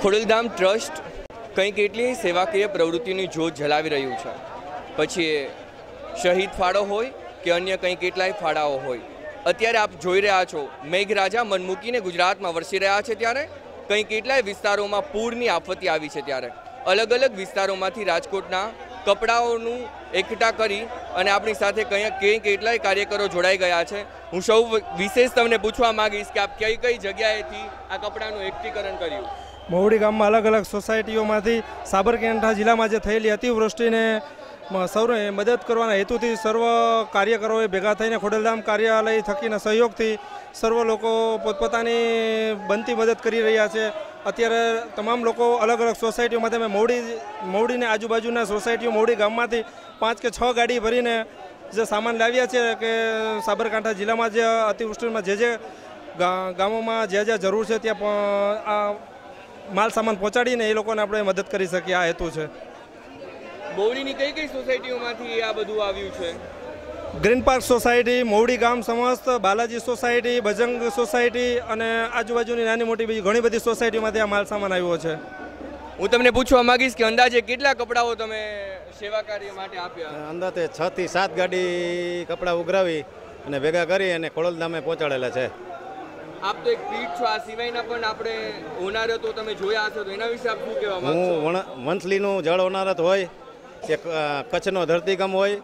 Khodaldham trust કંઈક એટલી સેવાકીય પ્રવૃત્તિની જોત જલાવી રહ્યું છે, પછી એ શહીદ ફાળો હોય કે અન્ય કંઈ કેટલાય ફાળાઓ હોય. અત્યારે આપ જોઈ રહ્યા છો મેઘરાજા મન મૂકીને ગુજરાતમાં વરસી રહ્યા છે, ત્યારે કંઈ કેટલાય વિસ્તારોમાં પૂરની આપત્તિ આવી છે. ત્યારે અલગ અલગ વિસ્તારોમાંથી રાજકોટના કપડાઓનું એકઠા કરી અને આપણી સાથે કંઈ કેટલાય કાર્યકરો જોડાઈ ગયા છે. હું સૌ વિશેષ તમને પૂછવા માંગીશ કે આપ કઈ કઈ જગ્યાએથી આ કપડાનું એકઠીકરણ કર્યું? મહુડી ગામમાં અલગ અલગ સોસાયટીઓમાંથી સાબરકાંઠા જિલ્લામાં જે થયેલી અતિવૃષ્ટિને સૌને મદદ કરવાના હેતુથી સર્વ કાર્યકરોએ ભેગા થઈને ખોડલધામ કાર્યાલય થકીના સહયોગથી સર્વ લોકો પોતપોતાની બનતી મદદ કરી રહ્યા છે. અત્યારે તમામ લોકો અલગ અલગ સોસાયટીઓમાંથી અમે મહુડીને આજુબાજુના સોસાયટીઓ મહુડી ગામમાંથી 5 કે 6 ગાડી ભરીને જે સામાન લાવ્યા છે કે સાબરકાંઠા જિલ્લામાં જે અતિવૃષ્ટિમાં જે ગામોમાં જે જરૂર છે ત્યાં આ માલ સામાન પહોંચાડીને એ લોકોને આપણે મદદ કરી શકીએ, આ હેતુ છે. મહુડીની કઈ કઈ સોસાયટીઓમાંથી આ બધું આવ્યું છે? ગ્રીન પાર્ક સોસાયટી, મહુડી ગામ સમસ્ત, બાલાજી સોસાયટી, બજંગ સોસાયટી અને આજુબાજુની નાની મોટી બીજી ઘણી બધી સોસાયટીમાંથી આ માલ સામાન આવ્યો છે. હું તમને પૂછવા માંગીશ કે અંદાજે કેટલા કપડાઓ તમે સેવા કાર્ય માટે આપ્યા? અંદાજે 6 થી 7 ગાડી કપડાં ઉઘરાવી અને ભેગા કરી અને ખોડલધામે પહોંચાડેલા છે. આપ તો એક પીઠ છો, આ સિવાયના પણ આપણે હોનારત તો તમે જોયા હશો, તો એના વિશે આપ શું કહેવા માંગો? હું વંથલીનું જળ હોનારત હોય કે કચ્છનો ધરતીકંપ હોય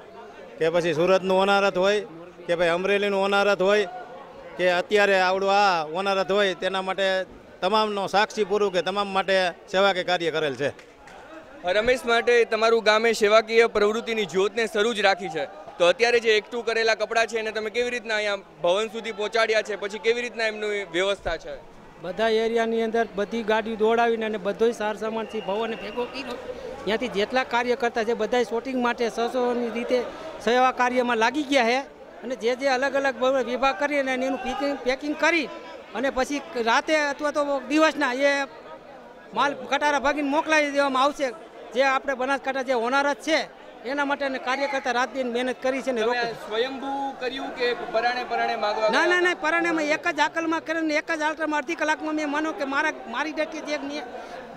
કે પછી સુરતનું હોનારત હોય કે ભાઈ અમરેલીનું હોનારત હોય કે અત્યારે આવડું આ હોનારત હોય, તેના માટે તમામનો સાક્ષી પૂરું કે તમામ માટે સેવાકીય કાર્ય કરેલ છે. રમેશ માટે તમારું ગામે સેવાકીય પ્રવૃત્તિની જ્યોતને શરૂ જ રાખી છે, તો અત્યારે જે એકઠું કરેલા કપડાં છે એને તમે કેવી રીતના અહીંયા ભવન સુધી પહોંચાડ્યા છે, પછી કેવી રીતના એમની વ્યવસ્થા છે? બધા એરિયાની અંદર બધી ગાડી દોડાવીને અને બધોય સાર સામાનથી ભવને ભેગો કર્યો. ત્યાંથી જેટલા કાર્યકર્તા છે બધા શૂટિંગ માટે સસોની રીતે સેવા કાર્યમાં લાગી ગયા છે અને જે અલગ અલગ વિભાગ કરીને એનું પેકિંગ કરી અને પછી રાતે અથવા તો દિવસના એ માલ કટારા ભાગીને મોકલાવી દેવામાં આવશે. જે આપણે બનાસકાંઠા જે હોનારત છે એના માટે કાર્યકર્તા રાત દિન મહેનત કરી છે ને સ્વયંભૂ કર્યું કે પરાણે માંગવા? ના પરાણેમાં એક જ હાકલમાં કરીને એક જ હાલમાં અડધી કલાકમાં મેં માનો કે મારી ડેટી જે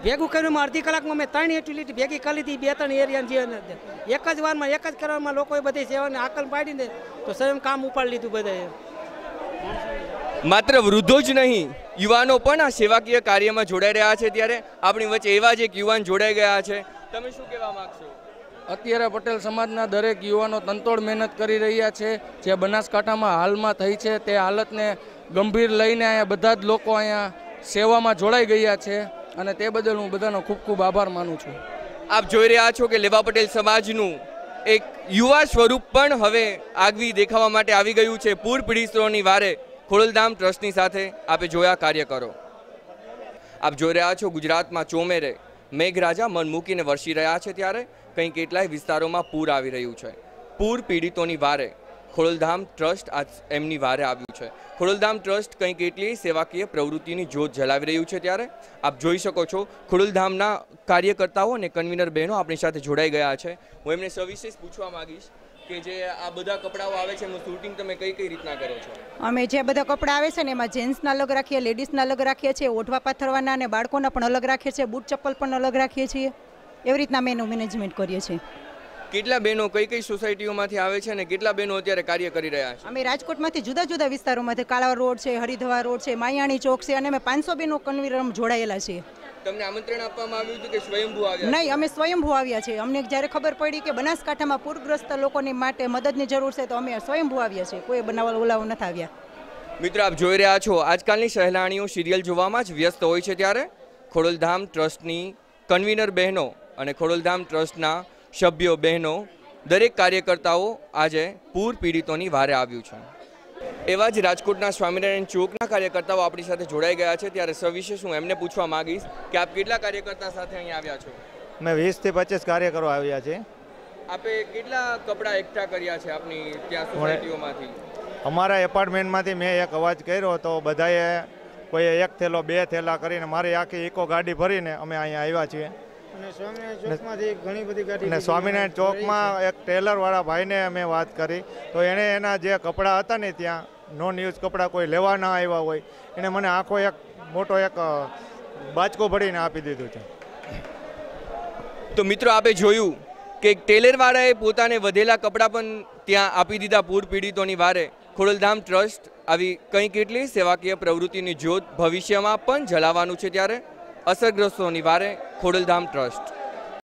ભેગું કર્યું અડધી કલાકમાં મેં 3 યુટિલિટી ભેગી કરી લીધી, 2-3 એરિયા જે એક જ વારમાં એક જ કરવામાં લોકોએ બધી સેવાને હાકલ પાડીને તો સ્વયં કામ ઉપાડી લીધું બધાએ. માત્ર વૃદ્ધો જ નહીં, યુવાનો પણ આ સેવાકીય કાર્યમાં જોડાઈ રહ્યા છે. ત્યારે આપણી વચ્ચે એવા જ એક યુવાન જોડાઈ ગયા છે, તમે શું કહેવા માંગશો? અત્યારે પટેલ સમાજના દરેક યુવાનો તનતોડ મહેનત કરી રહ્યા છે. જે બનાસકાંઠામાં હાલમાં થઈ છે તે હાલતને ગંભીર લઈને અહીંયા બધા જ લોકો અહીંયા સેવામાં જોડાઈ ગયા છે અને તે બદલ હું બધાનો ખૂબ ખૂબ આભાર માનું છું. આપ જોઈ રહ્યા છો કે લેવા પટેલ સમાજનું એક યુવા સ્વરૂપ પણ હવે આગવી દેખાવા માટે આવી ગયું છે. પૂર પીડિતોની વારે ખોડલધામ ટ્રસ્ટની સાથે આપે જોયા કાર્યકરો. આપ જોઈ રહ્યા છો ગુજરાતમાં ચોમેરે મેઘરાજા મન મૂકીને વરસી રહ્યા છે, ત્યારે કંઈ કેટલાય વિસ્તારોમાં પૂર આવી રહ્યું છે. પૂર પીડિતોની વારે ખોડલધામ ટ્રસ્ટ આજ એમની વારે આવ્યું છે. ખોડલધામ ટ્રસ્ટ કંઈ કેટલી સેવાકીય પ્રવૃત્તિની જોત જલાવી રહ્યું છે, ત્યારે આપ જોઈ શકો છો ખોડલધામના કાર્યકર્તાઓ અને કન્વીનર બહેનો આપણી સાથે જોડાઈ ગયા છે. હું એમને સવિશેષ પૂછવા માંગીશ કે જે આ બધા કપડાઓ આવે છે એનું શૂટિંગ તમે કઈ રીતના કરો છો? અમે જે બધા કપડાં આવે છે ને એમાં જેન્ટ્સના અલગ રાખીએ, લેડીઝના અલગ રાખીએ છીએ, ઓઢવા પાથરવાના અને બાળકોના પણ અલગ રાખીએ છીએ, બૂટ ચપ્પલ પણ અલગ રાખીએ છીએ. એવી રીતના અમે એનું મેનેજમેન્ટ કરીએ છીએ. કેટલા બહેનો કઈ સોસાયટીઓમાંથી આવે છે અને કેટલા બહેનો અત્યારે કાર્ય કરી રહ્યા છે? અમે રાજકોટમાંથી જુદા જુદા વિસ્તારોમાંથી, કાળા રોડ છે, હરિધવા રોડ છે, માયાણી ચોક છે, અને અમે 500 બહેનો કન્વીનર જોડાયેલા છીએ. તમને આમંત્રણ આપવામાં આવ્યું હતું કે સ્વયંભૂ આવ્યા? નહીં, અમે સ્વયંભૂ આવ્યા છીએ. અમને જ્યારે ખબર પડી કે બનાસકાંઠામાં પૂરગ્રસ્ત લોકોની માટે મદદની જરૂર છે તો અમે સ્વયંભૂ આવ્યા છીએ, કોઈ બોલાવવા નથી આવ્યા. મિત્રો, આપ જોઈ રહ્યા છો આજકાલની સહેલાણીઓ સિરિયલ જોવામાં જ વ્યસ્ત હોય છે, ત્યારે ખોડલધામ ટ્રસ્ટની કન્વીનર બહેનો અને ખોડલધામ ટ્રસ્ટના સભ્યો બહેનો દરેક કાર્યકર્તાઓ આજે પૂર પીડિતોની વારે આવ્યું છે. એવા જ રાજકોટના સ્વામિનારાયણ ચોકના કાર્યકર્તાઓ આપણી સાથે જોડાઈ ગયા છે, ત્યારે સવિશેષ હું એમને પૂછવા માંગીશ કે આપ કેટલા કાર્યકર્તા સાથે અહીંયા આવ્યા છો? મેં 20 થી 25 કાર્યકરો આવ્યા છે. આપે કેટલા કપડાં એકઠા કર્યા છે આપની ત્યાં સોસાયટીઓમાંથી? અમારા એપાર્ટમેન્ટમાંથી મેં એક અવાજ કર્યો તો બધાએ કોઈએ 1 થેલો 2 થેલા કરીને મારી આખી ઇકો ગાડી ભરીને અમે અહીંયા આવ્યા છીએ. અને સ્વામિનારાયણ ચોકમાં એક ટેલરવાળા ભાઈને અમે વાત કરી તો એણે એના જે કપડાં હતા ને ત્યાં નોન યુઝ કપડાં કોઈ લેવા ના આવ્યા હોય, એણે મને આખો એક મોટો એક બાચકો ભરીને આપી દીધું છે. તો મિત્રો આપે જોયું કે ટેલરવાળાએ પોતાને વધેલા કપડાં પણ ત્યાં આપી દીધા પૂર પીડિતોની વારે. ખોડલધામ ટ્રસ્ટ આવી કંઈ કેટલી સેવાકીય પ્રવૃત્તિની જ્યોત ભવિષ્યમાં પણ જલાવવાનું છે ત્યારે અસરગ્રસ્તોની વારે ખોડલધામ ટ્રસ્ટ.